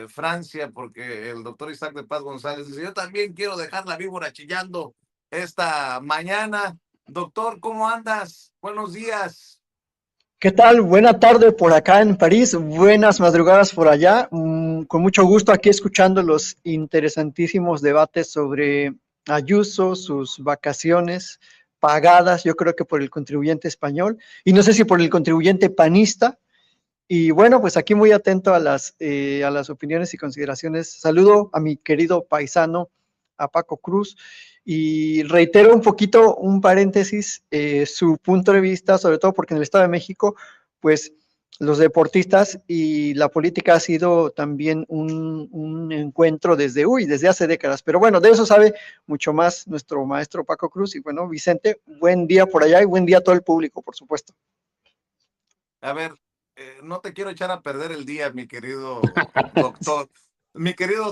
Francia, porque el doctor Isaac de Paz González dice, yo también quiero dejar la víbora chillando esta mañana. Doctor, ¿cómo andas? Buenos días. ¿Qué tal? Buena tarde por acá en París, buenas madrugadas por allá. Con mucho gusto aquí escuchando los interesantísimos debates sobre Ayuso, sus vacaciones pagadas, yo creo que por el contribuyente español, y no sé si por el contribuyente panista. Y bueno, pues aquí muy atento a las opiniones y consideraciones. Saludo a mi querido paisano, a Paco Cruz, y reitero un poquito, un paréntesis, su punto de vista, sobre todo porque en el Estado de México, pues los deportistas y la política ha sido también un encuentro desde hace décadas. Pero bueno, de eso sabe mucho más nuestro maestro Paco Cruz. Y bueno, Vicente, buen día por allá y buen día a todo el público, por supuesto. A ver, no te quiero echar a perder el día, mi querido doctor, mi querido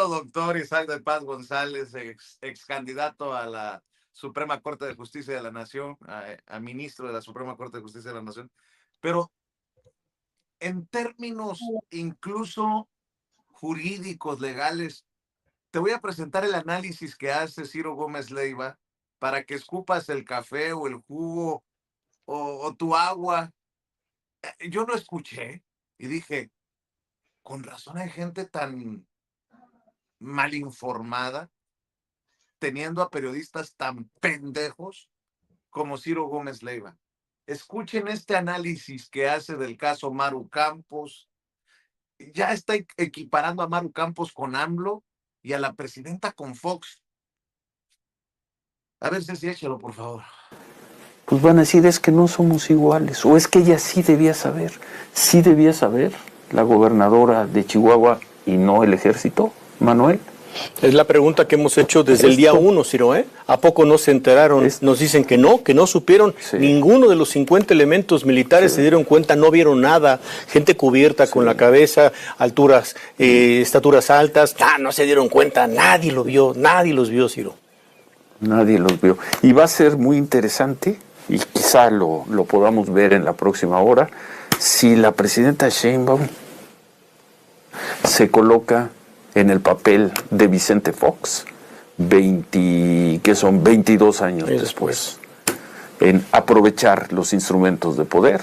doctor Isaac de Paz González, ex candidato a la Suprema Corte de Justicia de la Nación, a ministro de la Suprema Corte de Justicia de la Nación, pero en términos incluso jurídicos, legales, te voy a presentar el análisis que hace Ciro Gómez Leiva para que escupas el café o el jugo o tu agua. Yo lo escuché y dije, con razón hay gente tan mal informada, teniendo a periodistas tan pendejos como Ciro Gómez Leiva. Escuchen este análisis que hace del caso Maru Campos. Ya está equiparando a Maru Campos con AMLO y a la presidenta con Fox. A ver, Ceci, échalo, por favor. Pues van a decir, es que no somos iguales, o es que ella sí debía saber la gobernadora de Chihuahua y no el ejército, Manuel. Es la pregunta que hemos hecho desde el día 1, Ciro, ¿eh? ¿A poco no se enteraron? Nos dicen que no supieron. Sí. Ninguno de los 50 elementos militares se dieron cuenta, no vieron nada. Gente cubierta con la cabeza, alturas, estaturas altas. No se dieron cuenta, nadie lo vio, nadie los vio, Ciro. Nadie los vio. Y va a ser muy interesante, y quizá lo podamos ver en la próxima hora, si la presidenta Sheinbaum se coloca en el papel de Vicente Fox, que son 22 años después, en aprovechar los instrumentos de poder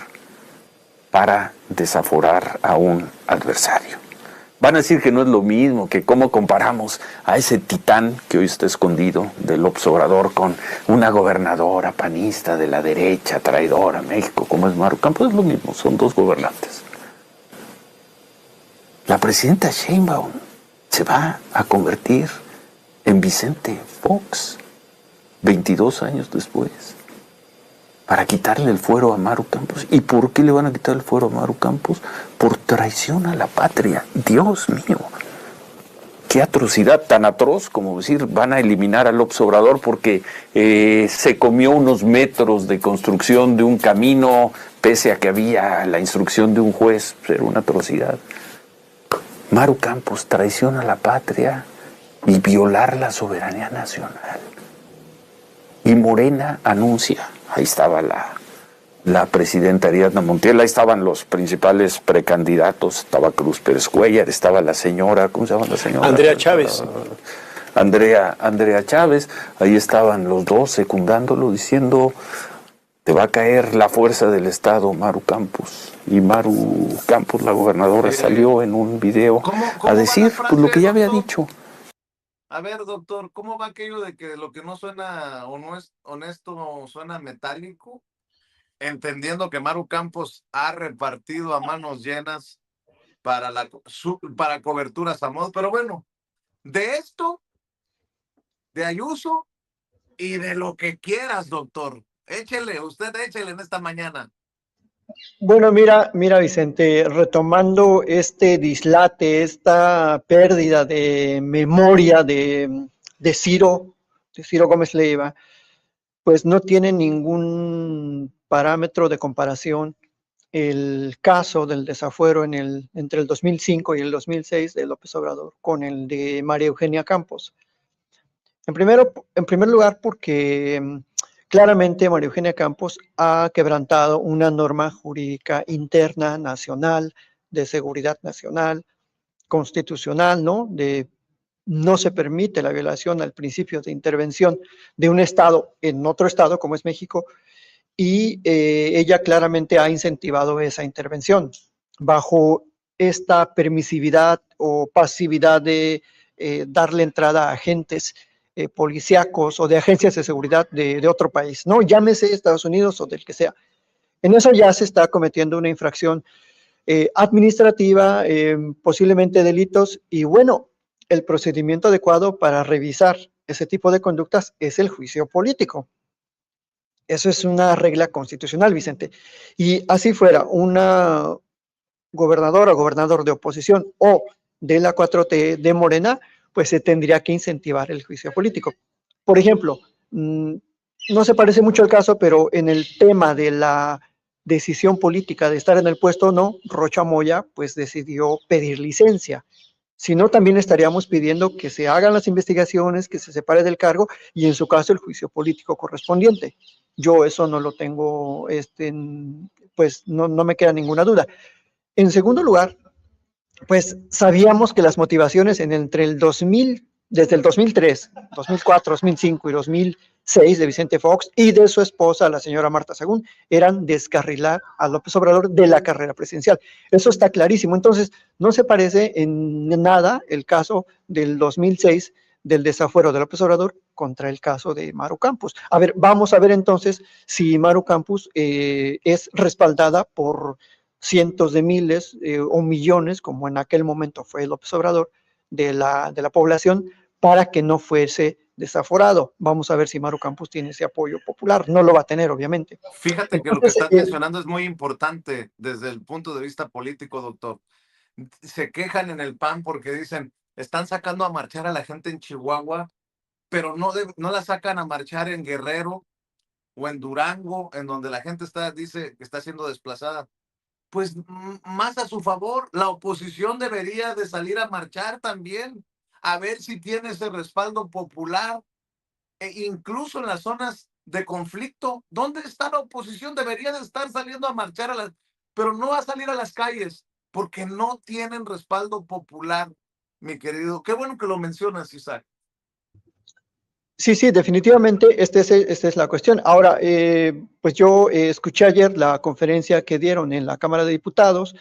para desaforar a un adversario. Van a decir que no es lo mismo, que cómo comparamos a ese titán que hoy está escondido del López Obrador con una gobernadora panista de la derecha, traidora a México, como es Maru Campos. Es lo mismo, son dos gobernantes. La presidenta Sheinbaum se va a convertir en Vicente Fox 22 años después para quitarle el fuero a Maru Campos. ¿Y por qué le van a quitar el fuero a Maru Campos? Por traición a la patria. Dios mío, qué atrocidad, tan atroz como decir van a eliminar al López Obrador porque se comió unos metros de construcción de un camino pese a que había la instrucción de un juez. Era una atrocidad. Maru Campos, traición a la patria y violar la soberanía nacional. Y Morena anuncia, ahí estaba la presidenta Ariadna Montiel, ahí estaban los principales precandidatos, estaba Cruz Pérez Cuellar, estaba la señora, ¿cómo se llama la señora? Andrea Chávez. Andrea Chávez, ahí estaban los dos secundándolo, diciendo, te va a caer la fuerza del Estado, Maru Campos. Y Maru Campos, la gobernadora, salió en un video a decir pues, lo que ya había dicho. A ver, doctor, ¿cómo va aquello de que lo que no suena o no es honesto suena metálico? Entendiendo que Maru Campos ha repartido a manos llenas para coberturas a modo, pero bueno, de esto, de Ayuso y de lo que quieras, doctor. Usted échele en esta mañana. Bueno, mira, Vicente, retomando este dislate, esta pérdida de memoria de Ciro Gómez Leiva, pues no tiene ningún parámetro de comparación el caso del desafuero entre el 2005 y el 2006 de López Obrador con el de María Eugenia Campos. En primer lugar, porque claramente María Eugenia Campos ha quebrantado una norma jurídica interna, nacional, de seguridad nacional, constitucional, ¿no? No se permite la violación al principio de intervención de un Estado en otro Estado, como es México, y ella claramente ha incentivado esa intervención bajo esta permisividad o pasividad de darle entrada a agentes policíacos o de agencias de seguridad de otro país, ¿no? Llámese Estados Unidos o del que sea. En eso ya se está cometiendo una infracción administrativa, posiblemente delitos, y bueno, el procedimiento adecuado para revisar ese tipo de conductas es el juicio político. Eso es una regla constitucional, Vicente. Y así fuera una gobernadora o gobernador de oposición o de la 4T de Morena, pues se tendría que incentivar el juicio político. Por ejemplo, no se parece mucho al caso, pero en el tema de la decisión política de estar en el puesto o no, Rocha Moya pues decidió pedir licencia. Si no, también estaríamos pidiendo que se hagan las investigaciones, que se separe del cargo y en su caso el juicio político correspondiente. Yo eso no lo tengo, pues no me queda ninguna duda. En segundo lugar, pues sabíamos que las motivaciones entre el 2000, desde el 2003, 2004, 2005 y 2006 de Vicente Fox y de su esposa, la señora Marta Sagún, eran descarrilar a López Obrador de la carrera presidencial. Eso está clarísimo. Entonces, no se parece en nada el caso del 2006 del desafuero de López Obrador contra el caso de Maru Campos. A ver, vamos a ver entonces si Maru Campos es respaldada por cientos de miles o millones, como en aquel momento fue López Obrador, de la población, para que no fuese desaforado. Vamos a ver si Maru Campos tiene ese apoyo popular. No lo va a tener, obviamente. Fíjate que lo que estás mencionando es muy importante desde el punto de vista político, doctor. Se quejan en el PAN porque dicen, están sacando a marchar a la gente en Chihuahua, pero no la sacan a marchar en Guerrero o en Durango, en donde la gente dice que está siendo desplazada. Pues más a su favor, la oposición debería de salir a marchar también, a ver si tiene ese respaldo popular, incluso en las zonas de conflicto. ¿Dónde está la oposición? Debería de estar saliendo a marchar, pero no va a salir a las calles, porque no tienen respaldo popular, mi querido. Qué bueno que lo mencionas, Isaac. Sí, definitivamente esta es la cuestión. Ahora, pues yo escuché ayer la conferencia que dieron en la Cámara de Diputados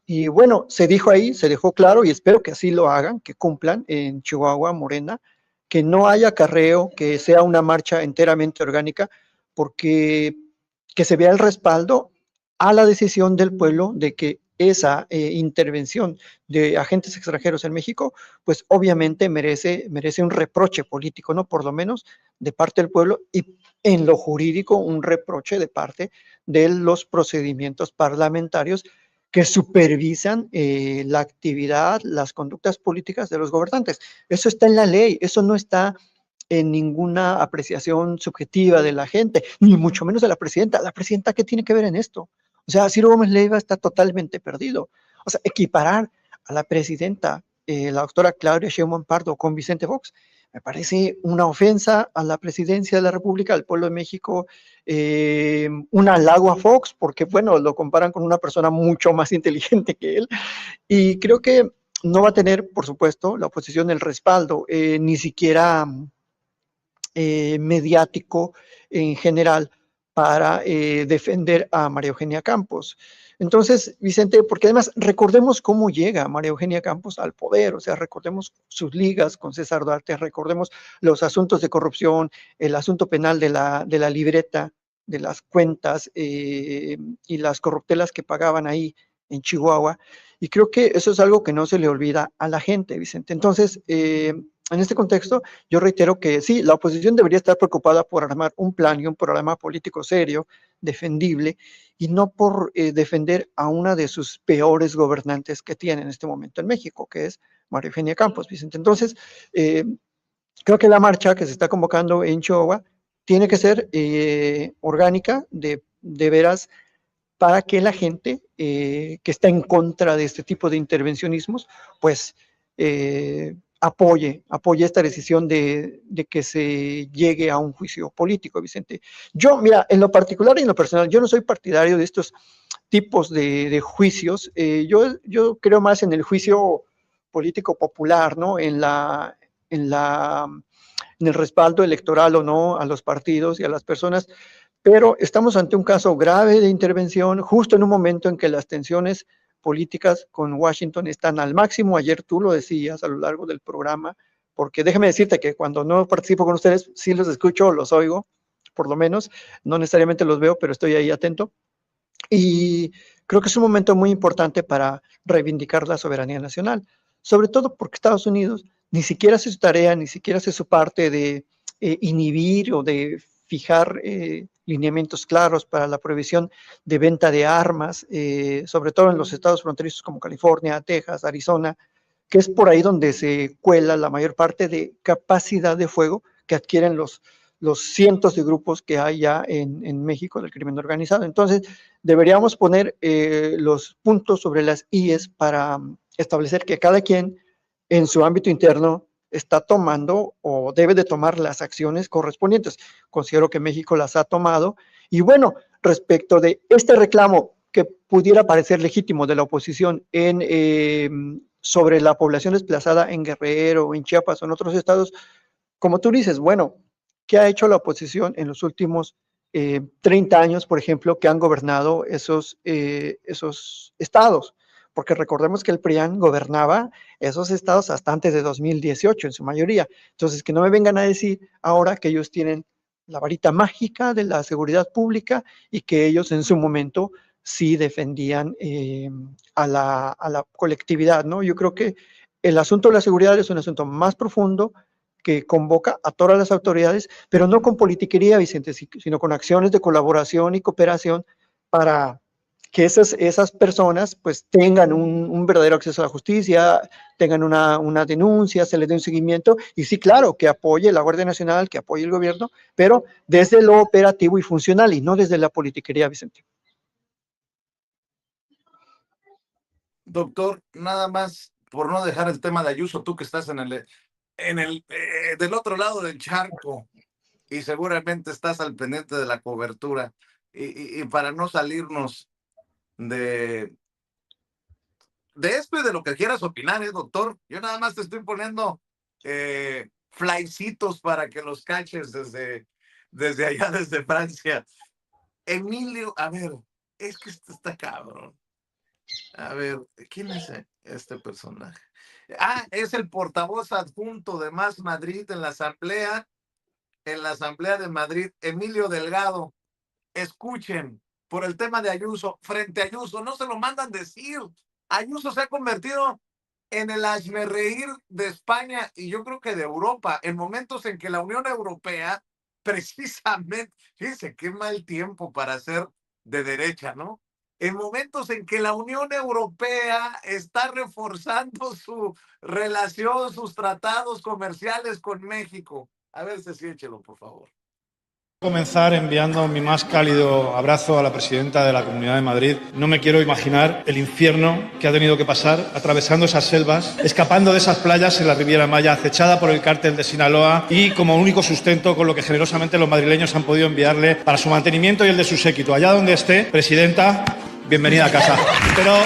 y bueno, se dijo ahí, se dejó claro y espero que así lo hagan, que cumplan en Chihuahua, Morena, que no haya acarreo, que sea una marcha enteramente orgánica, porque que se vea el respaldo a la decisión del pueblo de que esa intervención de agentes extranjeros en México, pues obviamente merece un reproche político, ¿no? Por lo menos de parte del pueblo y en lo jurídico un reproche de parte de los procedimientos parlamentarios que supervisan la actividad, las conductas políticas de los gobernantes. Eso está en la ley, eso no está en ninguna apreciación subjetiva de la gente, ni mucho menos de la presidenta. ¿La presidenta qué tiene que ver en esto? O sea, Ciro Gómez Leiva está totalmente perdido. O sea, equiparar a la presidenta, la doctora Claudia Sheinbaum Pardo, con Vicente Fox, me parece una ofensa a la presidencia de la República, al pueblo de México, un halago a Fox, porque, bueno, lo comparan con una persona mucho más inteligente que él, y creo que no va a tener, por supuesto, la oposición el respaldo, ni siquiera mediático en general, para defender a María Eugenia Campos. Entonces, Vicente, porque además recordemos cómo llega María Eugenia Campos al poder, o sea, recordemos sus ligas con César Duarte, recordemos los asuntos de corrupción, el asunto penal de la libreta, de las cuentas y las corruptelas que pagaban ahí en Chihuahua, y creo que eso es algo que no se le olvida a la gente, Vicente. Entonces, en este contexto, yo reitero que sí, la oposición debería estar preocupada por armar un plan y un programa político serio, defendible, y no por defender a una de sus peores gobernantes que tiene en este momento en México, que es María Eugenia Campos, Vicente. Entonces, creo que la marcha que se está convocando en Chihuahua tiene que ser orgánica, de veras, para que la gente que está en contra de este tipo de intervencionismos, pues apoye esta decisión de que se llegue a un juicio político, Vicente. Yo, mira, en lo particular y en lo personal, yo no soy partidario de estos tipos de juicios. Yo creo más en el juicio político popular, ¿no? En el respaldo electoral o no a los partidos y a las personas, pero estamos ante un caso grave de intervención justo en un momento en que las tensiones políticas con Washington están al máximo. Ayer tú lo decías a lo largo del programa, porque déjame decirte que cuando no participo con ustedes, sí los escucho, los oigo, por lo menos, no necesariamente los veo, pero estoy ahí atento. Y creo que es un momento muy importante para reivindicar la soberanía nacional, sobre todo porque Estados Unidos ni siquiera hace su tarea, ni siquiera hace su parte de inhibir o de fijar lineamientos claros para la prohibición de venta de armas, sobre todo en los estados fronterizos como California, Texas, Arizona, que es por ahí donde se cuela la mayor parte de capacidad de fuego que adquieren los cientos de grupos que hay ya en México del crimen organizado. Entonces, deberíamos poner los puntos sobre las IES para establecer que cada quien en su ámbito interno está tomando o debe de tomar las acciones correspondientes. Considero que México las ha tomado. Y bueno, respecto de este reclamo que pudiera parecer legítimo de la oposición sobre la población desplazada en Guerrero, en Chiapas o en otros estados, como tú dices, bueno, ¿qué ha hecho la oposición en los últimos 30 años, por ejemplo, que han gobernado esos estados? Porque recordemos que el PRIAN gobernaba esos estados hasta antes de 2018, en su mayoría. Entonces, que no me vengan a decir ahora que ellos tienen la varita mágica de la seguridad pública y que ellos en su momento sí defendían a la colectividad, ¿no? Yo creo que el asunto de la seguridad es un asunto más profundo que convoca a todas las autoridades, pero no con politiquería, Vicente, sino con acciones de colaboración y cooperación para que esas personas pues tengan un verdadero acceso a la justicia, tengan una denuncia, se les dé un seguimiento, y sí, claro, que apoye la Guardia Nacional, que apoye el gobierno, pero desde lo operativo y funcional, y no desde la politiquería, Vicente. Doctor, nada más, por no dejar el tema de Ayuso, tú que estás del otro lado del charco y seguramente estás al pendiente de la cobertura, y para no salirnos de esto y de lo que quieras opinar, doctor. Yo nada más te estoy poniendo flycitos para que los caches desde allá, desde Francia. Emilio, a ver, es que esto está cabrón. A ver, ¿quién es este personaje? Ah, es el portavoz adjunto de Más Madrid en la Asamblea de Madrid, Emilio Delgado. Escuchen, por el tema de Ayuso, frente a Ayuso, no se lo mandan decir. Ayuso se ha convertido en el hazmerreír de España y yo creo que de Europa, en momentos en que la Unión Europea, precisamente, fíjense qué mal tiempo para ser de derecha, ¿no? En momentos en que la Unión Europea está reforzando su relación, sus tratados comerciales con México. A ver, échelo, por favor. Comenzar enviando mi más cálido abrazo a la presidenta de la Comunidad de Madrid. No me quiero imaginar el infierno que ha tenido que pasar atravesando esas selvas, escapando de esas playas en la Riviera Maya, acechada por el cártel de Sinaloa y como único sustento con lo que generosamente los madrileños han podido enviarle para su mantenimiento y el de su séquito. Allá donde esté, presidenta, bienvenida a casa. Pero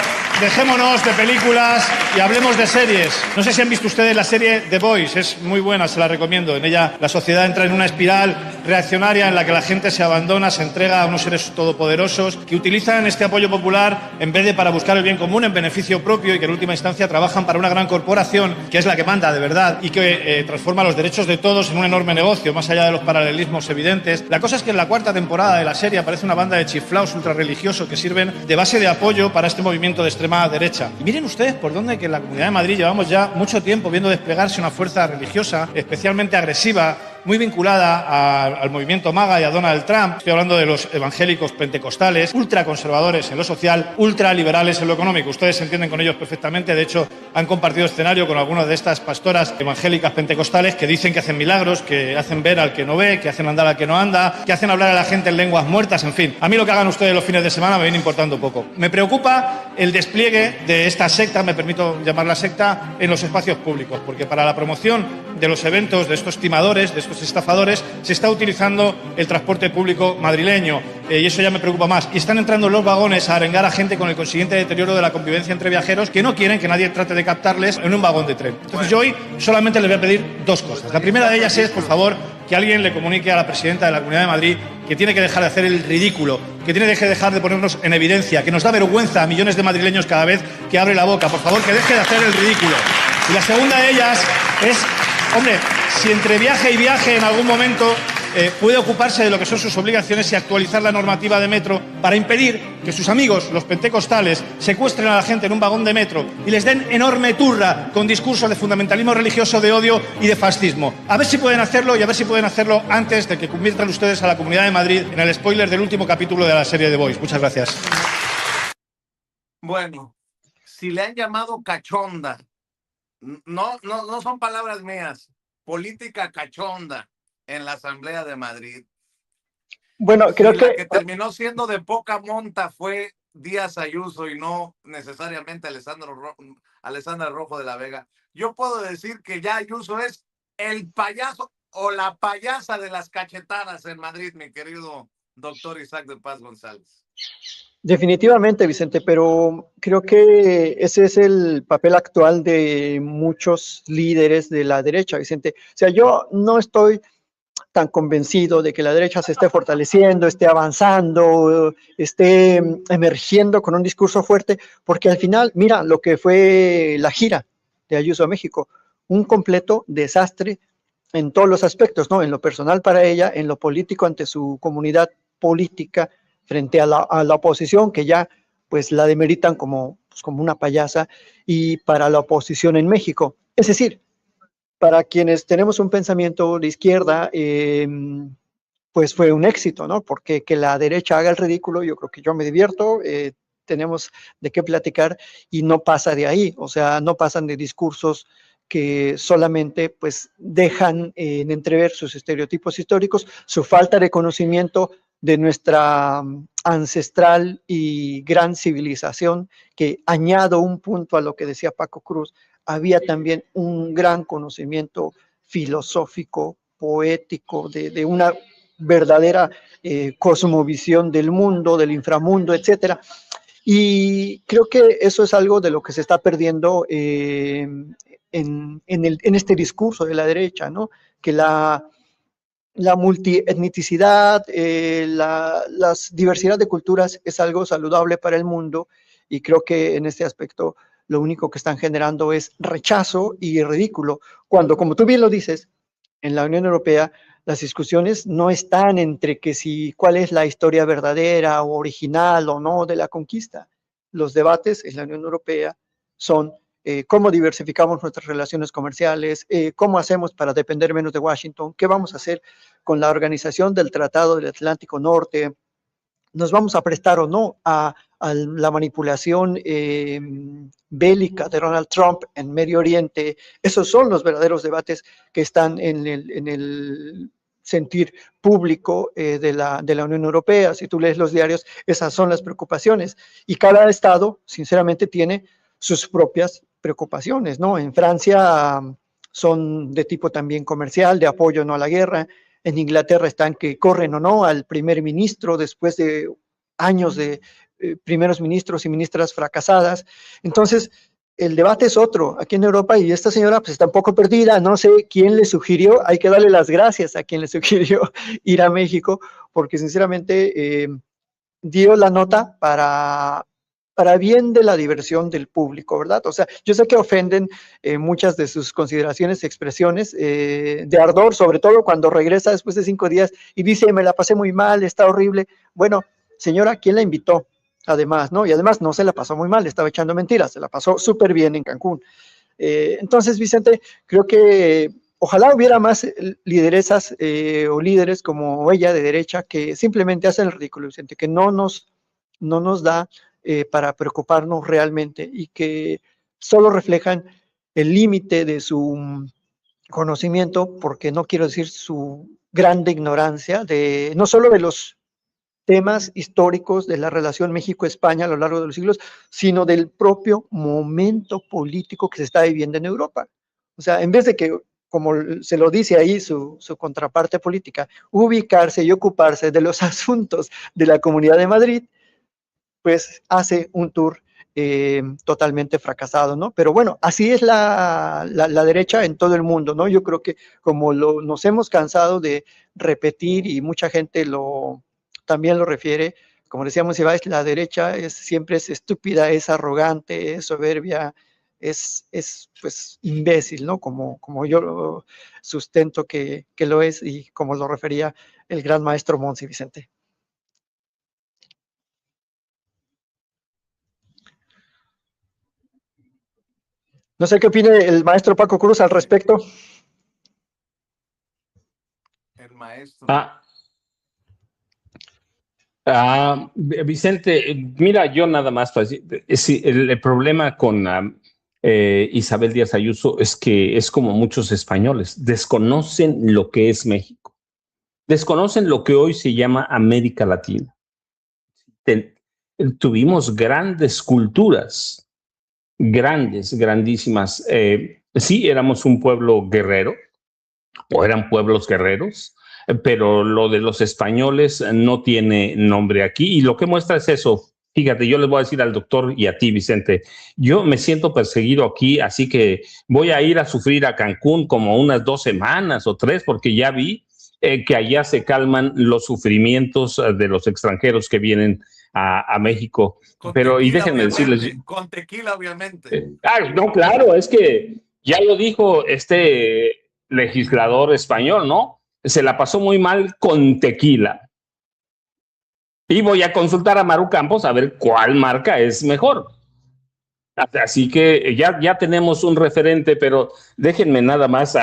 dejémonos de películas y hablemos de series. No sé si han visto ustedes la serie The Boys, es muy buena, se la recomiendo. En ella la sociedad entra en una espiral reaccionaria en la que la gente se abandona, se entrega a unos seres todopoderosos que utilizan este apoyo popular en vez de para buscar el bien común en beneficio propio y que en última instancia trabajan para una gran corporación que es la que manda de verdad y que transforma los derechos de todos en un enorme negocio, más allá de los paralelismos evidentes. La cosa es que en la cuarta temporada de la serie aparece una banda de chiflaos ultrarreligiosos que sirven de base de apoyo para este movimiento de extrema derecha. Y miren ustedes por dónde que en la Comunidad de Madrid llevamos ya mucho tiempo viendo desplegarse una fuerza religiosa especialmente agresiva muy vinculada al movimiento MAGA y a Donald Trump. Estoy hablando de los evangélicos pentecostales, ultraconservadores en lo social, ultraliberales en lo económico. Ustedes se entienden con ellos perfectamente. De hecho, han compartido escenario con algunas de estas pastoras evangélicas pentecostales que dicen que hacen milagros, que hacen ver al que no ve, que hacen andar al que no anda, que hacen hablar a la gente en lenguas muertas, en fin. A mí lo que hagan ustedes los fines de semana me viene importando poco. Me preocupa el despliegue de esta secta, me permito llamarla secta, en los espacios públicos, porque para la promoción de los eventos de estos timadores, de estos estafadores, se está utilizando el transporte público madrileño, y eso ya me preocupa más. Y están entrando en los vagones a arengar a gente con el consiguiente deterioro de la convivencia entre viajeros que no quieren que nadie trate de captarles en un vagón de tren. Entonces yo hoy solamente les voy a pedir dos cosas. La primera de ellas es, por favor, que alguien le comunique a la presidenta de la Comunidad de Madrid que tiene que dejar de hacer el ridículo, que tiene que dejar de ponernos en evidencia, que nos da vergüenza a millones de madrileños cada vez que abre la boca. Por favor, que deje de hacer el ridículo. Y la segunda de ellas es, hombre, si entre viaje y viaje en algún momento puede ocuparse de lo que son sus obligaciones y actualizar la normativa de metro para impedir que sus amigos, los pentecostales, secuestren a la gente en un vagón de metro y les den enorme turra con discursos de fundamentalismo religioso, de odio y de fascismo. A ver si pueden hacerlo, y a ver si pueden hacerlo antes de que conviertan ustedes a la Comunidad de Madrid en el spoiler del último capítulo de la serie The Boys. Muchas gracias. Bueno, si le han llamado cachonda, no son palabras mías, política cachonda en la Asamblea de Madrid. Bueno, creo la que terminó siendo de poca monta fue Díaz Ayuso y no necesariamente Alessandra Rojo de la Vega. Yo puedo decir que ya Ayuso es el payaso o la payasa de las cachetadas en Madrid, mi querido doctor Isaac de Paz González. definitivamente, Vicente, pero creo que ese es el papel actual de muchos líderes de la derecha, Vicente. O sea, yo no estoy tan convencido de que la derecha se esté fortaleciendo, esté avanzando, esté emergiendo con un discurso fuerte, porque al final, mira lo que fue la gira de Ayuso a México, un completo desastre en todos los aspectos, ¿no? En lo personal para ella, en lo político ante su comunidad política, frente a la oposición, que ya pues la demeritan como una payasa, y para la oposición en México. Es decir, para quienes tenemos un pensamiento de izquierda, pues fue un éxito, ¿no? Porque que la derecha haga el ridículo, yo creo que yo me divierto, tenemos de qué platicar y no pasa de ahí, o sea, no pasan de discursos que solamente pues dejan en entrever sus estereotipos históricos, su falta de conocimiento de nuestra ancestral y gran civilización, que añado un punto a lo que decía Paco Cruz, había también un gran conocimiento filosófico, poético, de una verdadera cosmovisión del mundo, del inframundo, etcétera. Y creo que eso es algo de lo que se está perdiendo en este discurso de la derecha, ¿no? Que la multietnicidad, la diversidad de culturas es algo saludable para el mundo, y creo que en este aspecto lo único que están generando es rechazo y ridículo, cuando, como tú bien lo dices, en la Unión Europea las discusiones no están entre que si cuál es la historia verdadera o original o no de la conquista. Los debates en la Unión Europea son cómo diversificamos nuestras relaciones comerciales, cómo hacemos para depender menos de Washington, qué vamos a hacer con la organización del Tratado del Atlántico Norte, nos vamos a prestar o no a la manipulación bélica de Donald Trump en Medio Oriente. Esos son los verdaderos debates que están en el sentir público de la Unión Europea. Si tú lees los diarios, esas son las preocupaciones. Y cada estado, sinceramente, tiene sus propias preocupaciones, ¿no? En Francia son de tipo también comercial, de apoyo no a la guerra. En Inglaterra están que corren o no al primer ministro después de años de primeros ministros y ministras fracasadas. Entonces, el debate es otro aquí en Europa, y esta señora pues está un poco perdida, no sé quién le sugirió, hay que darle las gracias a quien le sugirió ir a México, porque sinceramente dio la nota para bien de la diversión del público, ¿verdad? O sea, yo sé que ofenden muchas de sus consideraciones y expresiones de ardor, sobre todo cuando regresa después de 5 días y dice, me la pasé muy mal, está horrible. Bueno, señora, ¿quién la invitó? Además, ¿no? Y además no se la pasó muy mal, estaba echando mentiras, se la pasó súper bien en Cancún. Entonces, Vicente, creo que ojalá hubiera más lideresas o líderes como ella de derecha que simplemente hacen el ridículo, Vicente, que no nos da para preocuparnos realmente y que solo reflejan el límite de su conocimiento, porque no quiero decir su grande ignorancia, de no solo de los temas históricos de la relación México-España a lo largo de los siglos, sino del propio momento político que se está viviendo en Europa. O sea, en vez de que, como se lo dice ahí su contraparte política, ubicarse y ocuparse de los asuntos de la Comunidad de Madrid, pues hace un tour totalmente fracasado, ¿no? Pero bueno, así es la derecha en todo el mundo, ¿no? Yo creo que como nos hemos cansado de repetir y mucha gente también lo refiere, como decíamos, la derecha siempre es estúpida, es arrogante, es soberbia, es pues imbécil, ¿no? Como yo lo sustento que lo es y como lo refería el gran maestro Monsi, Vicente. No sé qué opine el maestro Paco Cruz al respecto. El maestro. Vicente, mira, yo nada más, el problema con Isabel Díaz Ayuso es que es como muchos españoles, desconocen lo que es México, desconocen lo que hoy se llama América Latina. Tuvimos grandes culturas, grandísimas. Sí, éramos un pueblo guerrero, o eran pueblos guerreros, pero lo de los españoles no tiene nombre aquí, y lo que muestra es eso. Fíjate, yo les voy a decir al doctor y a ti, Vicente, yo me siento perseguido aquí, así que voy a ir a sufrir a Cancún como unas 2 semanas o 3, porque ya vi que allá se calman los sufrimientos de los extranjeros que vienen a México. Pero, y déjenme decirles... Con tequila, obviamente. No, claro, es que ya lo dijo este legislador español, ¿no? Se la pasó muy mal con tequila. Y voy a consultar a Maru Campos a ver cuál marca es mejor. Así que ya tenemos un referente, pero déjenme nada más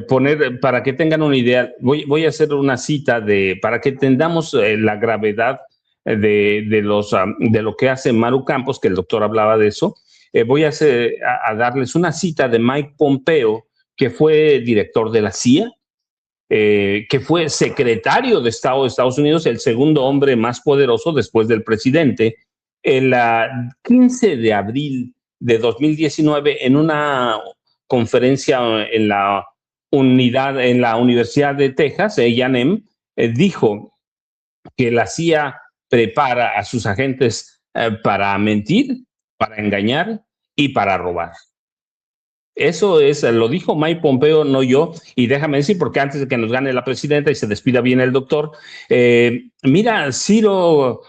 poner, para que tengan una idea, voy a hacer una cita para que entendamos la gravedad de lo que hace Maru Campos, que el doctor hablaba de eso. Voy a darles una cita de Mike Pompeo, que fue director de la CIA, que fue secretario de Estado de Estados Unidos, el segundo hombre más poderoso después del presidente. El 15 de abril de 2019, en una conferencia en la Universidad de Texas, A&M, dijo que la CIA prepara a sus agentes para mentir, para engañar y para robar. Eso lo dijo Mike Pompeo, no yo. Y déjame decir, porque antes de que nos gane la presidenta y se despida bien el doctor, mira, Ciro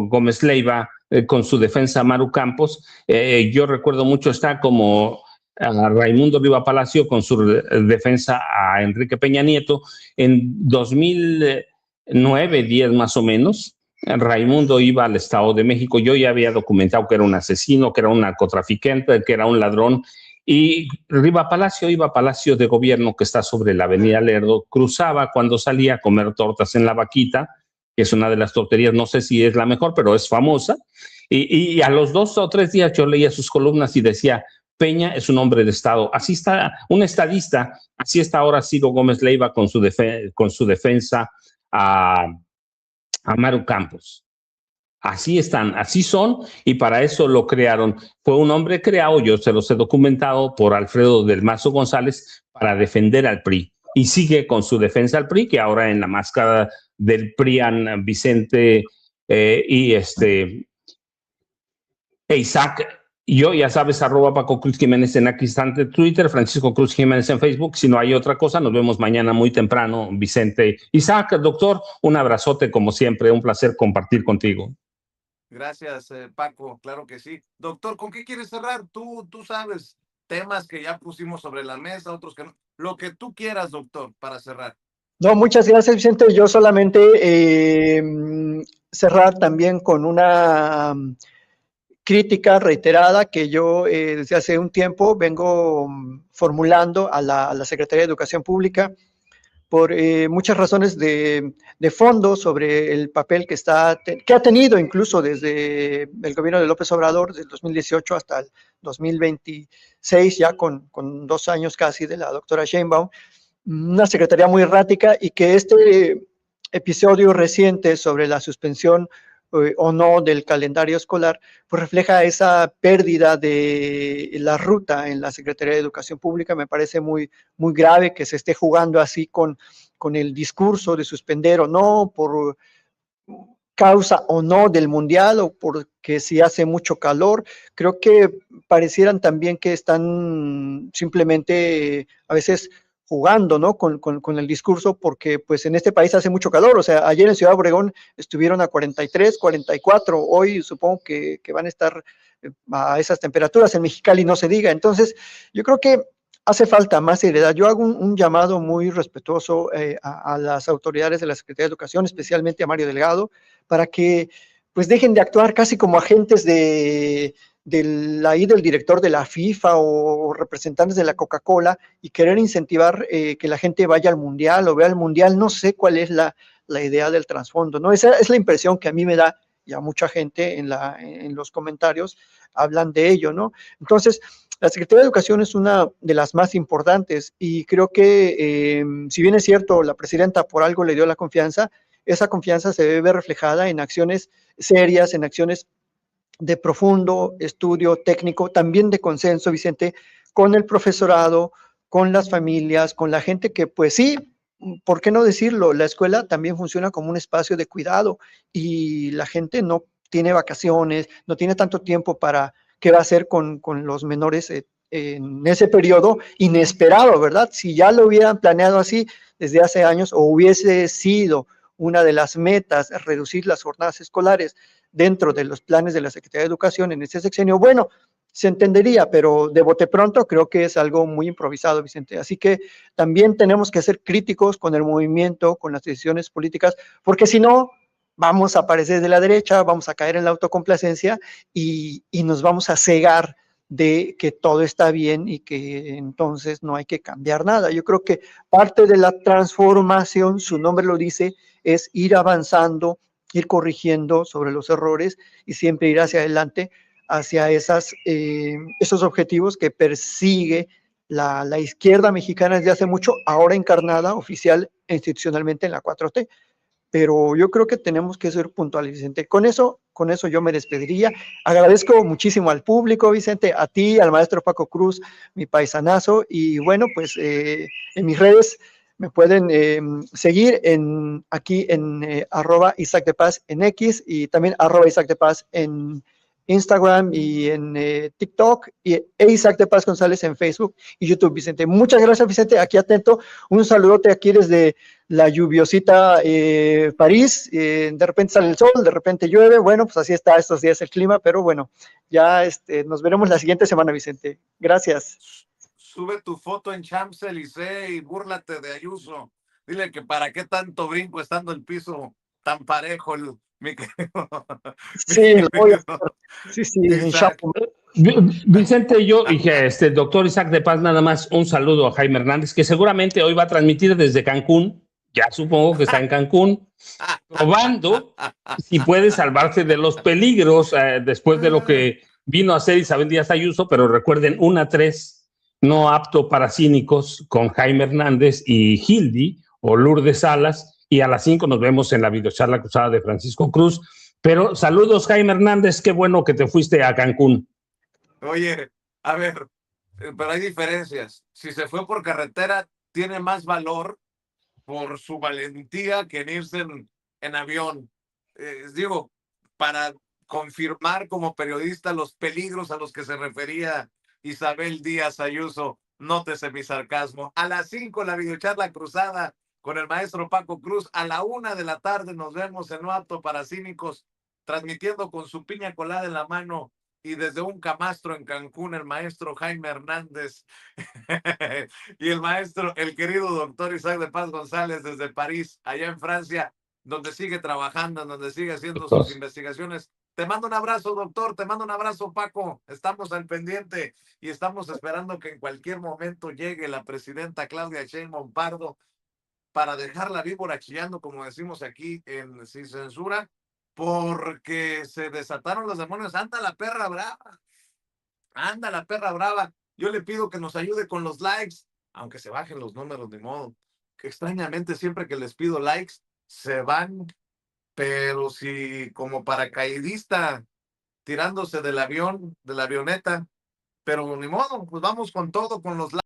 Gómez Leiva con su defensa a Maru Campos, yo recuerdo mucho, está como Raimundo Riva Palacio con su defensa a Enrique Peña Nieto en 2009, 10 más o menos. Raimundo iba al Estado de México, yo ya había documentado que era un asesino, que era un narcotraficante, que era un ladrón, y Riva Palacio iba a Palacio de Gobierno, que está sobre la avenida Lerdo, cruzaba cuando salía a comer tortas en La Vaquita, que es una de las torterías, no sé si es la mejor, pero es famosa, y a los 2 o 3 días yo leía sus columnas y decía, Peña es un hombre de Estado. Así está un estadista, así está ahora Ciro Gómez Leiva con su defensa a Maru Campos. Así están, así son, y para eso lo crearon. Fue un hombre creado, yo se los he documentado, por Alfredo del Mazo González para defender al PRI. Y sigue con su defensa al PRI, que ahora en la máscara del PRIAN, Vicente y Isaac. Yo, ya sabes, @ Paco Cruz Jiménez en aquí instante Twitter, Francisco Cruz Jiménez en Facebook. Si no hay otra cosa, nos vemos mañana muy temprano, Vicente. Isaac, doctor, un abrazote como siempre, un placer compartir contigo. Gracias, Paco, claro que sí. Doctor, ¿con qué quieres cerrar? Tú sabes, temas que ya pusimos sobre la mesa, otros que no. Lo que tú quieras, doctor, para cerrar. No, muchas gracias, Vicente. Yo solamente cerrar también con una crítica reiterada que yo desde hace un tiempo vengo formulando a la Secretaría de Educación Pública por muchas razones de fondo sobre el papel que ha tenido incluso desde el gobierno de López Obrador, del 2018 hasta el 2026, ya con 2 años casi de la doctora Sheinbaum, una secretaría muy errática, y que este episodio reciente sobre la suspensión o no del calendario escolar, pues refleja esa pérdida de la ruta en la Secretaría de Educación Pública. Me parece muy, muy grave que se esté jugando así con el discurso de suspender o no, por causa o no del mundial, o porque si hace mucho calor. Creo que parecieran también que están simplemente a veces jugando, ¿no? Con el discurso, porque pues en este país hace mucho calor. O sea, ayer en Ciudad Obregón estuvieron a 43, 44, hoy supongo que van a estar a esas temperaturas, en Mexicali no se diga. Entonces, yo creo que hace falta más seriedad. Yo hago un llamado muy respetuoso a las autoridades de la Secretaría de Educación, especialmente a Mario Delgado, para que pues dejen de actuar casi como agentes del director de la FIFA o representantes de la Coca-Cola, y querer incentivar que la gente vaya al mundial o vea el mundial. No sé cuál es la idea del trasfondo, ¿no? Esa es la impresión que a mí me da, y a mucha gente en los comentarios hablan de ello, ¿no? Entonces, la Secretaría de Educación es una de las más importantes, y creo que si bien es cierto, la presidenta por algo le dio la confianza, esa confianza se debe ver reflejada en acciones serias, en acciones de profundo estudio técnico, también de consenso, Vicente, con el profesorado, con las familias, con la gente que, pues sí, ¿por qué no decirlo? La escuela también funciona como un espacio de cuidado, y la gente no tiene vacaciones, no tiene tanto tiempo para qué va a hacer con los menores en ese periodo inesperado, ¿verdad? Si ya lo hubieran planeado así desde hace años, o hubiese sido una de las metas reducir las jornadas escolares dentro de los planes de la Secretaría de Educación en este sexenio, bueno, se entendería, pero de bote pronto creo que es algo muy improvisado, Vicente. Así que también tenemos que ser críticos con el movimiento, con las decisiones políticas, porque si no, vamos a aparecer de la derecha, vamos a caer en la autocomplacencia, y nos vamos a cegar de que todo está bien y que entonces no hay que cambiar nada. Yo creo que parte de la transformación, su nombre lo dice, es ir avanzando, ir corrigiendo sobre los errores, y siempre ir hacia adelante, hacia esos objetivos que persigue la izquierda mexicana desde hace mucho, ahora encarnada oficial e institucionalmente en la 4T. Pero yo creo que tenemos que ser puntuales, Vicente. Con eso yo me despediría. Agradezco muchísimo al público, Vicente, a ti, al maestro Paco Cruz, mi paisanazo, y bueno, pues en mis redes me pueden seguir aquí en @Isaac de Paz en X, y también @Isaac de Paz en Instagram y en TikTok, e Isaac de Paz González en Facebook y YouTube, Vicente. Muchas gracias, Vicente, aquí atento. Un saludote aquí desde la lluviosita París. De repente sale el sol, de repente llueve. Bueno, pues así está estos días el clima, pero bueno, ya nos veremos la siguiente semana, Vicente. Gracias. Sube tu foto en Champs-Élysées y búrlate de Ayuso. Dile que para qué tanto brinco estando el piso tan parejo, mi querido. Sí, lo voy a hacer. Sí, en Chapo. Vicente, yo dije, doctor Isaac de Paz, nada más un saludo a Jaime Hernández, que seguramente hoy va a transmitir desde Cancún. Ya supongo que está en Cancún, probando si puede salvarse de los peligros después de lo que vino a hacer Isabel Díaz Ayuso. Pero recuerden, 1-3, no apto para cínicos, con Jaime Hernández y Hildy o Lourdes Salas, y a las 5 nos vemos en la videocharla cruzada de Francisco Cruz. Pero saludos, Jaime Hernández, qué bueno que te fuiste a Cancún. Oye, a ver, pero hay diferencias. Si se fue por carretera, tiene más valor por su valentía que en irse en avión. Digo, para confirmar como periodista los peligros a los que se refería Isabel Díaz Ayuso, nótese mi sarcasmo. A las 5 la videocharla cruzada con el maestro Paco Cruz. A la 1 de la tarde nos vemos en No Apto para Cínicos, transmitiendo con su piña colada en la mano y desde un camastro en Cancún, el maestro Jaime Hernández y el querido doctor Isaac de Paz González desde París, allá en Francia, donde sigue trabajando, donde sigue haciendo sus investigaciones Te mando un abrazo, doctor. Te mando un abrazo, Paco. Estamos al pendiente y estamos esperando que en cualquier momento llegue la presidenta Claudia Sheinbaum Pardo para dejar la víbora chillando, como decimos aquí en Sin Censura, porque se desataron los demonios. Anda la perra brava. Anda la perra brava. Yo le pido que nos ayude con los likes, aunque se bajen los números, de modo. Que extrañamente siempre que les pido likes, se van, pero si como paracaidista tirándose del avión, de la avioneta, pero ni modo, pues vamos con todo, con los likes.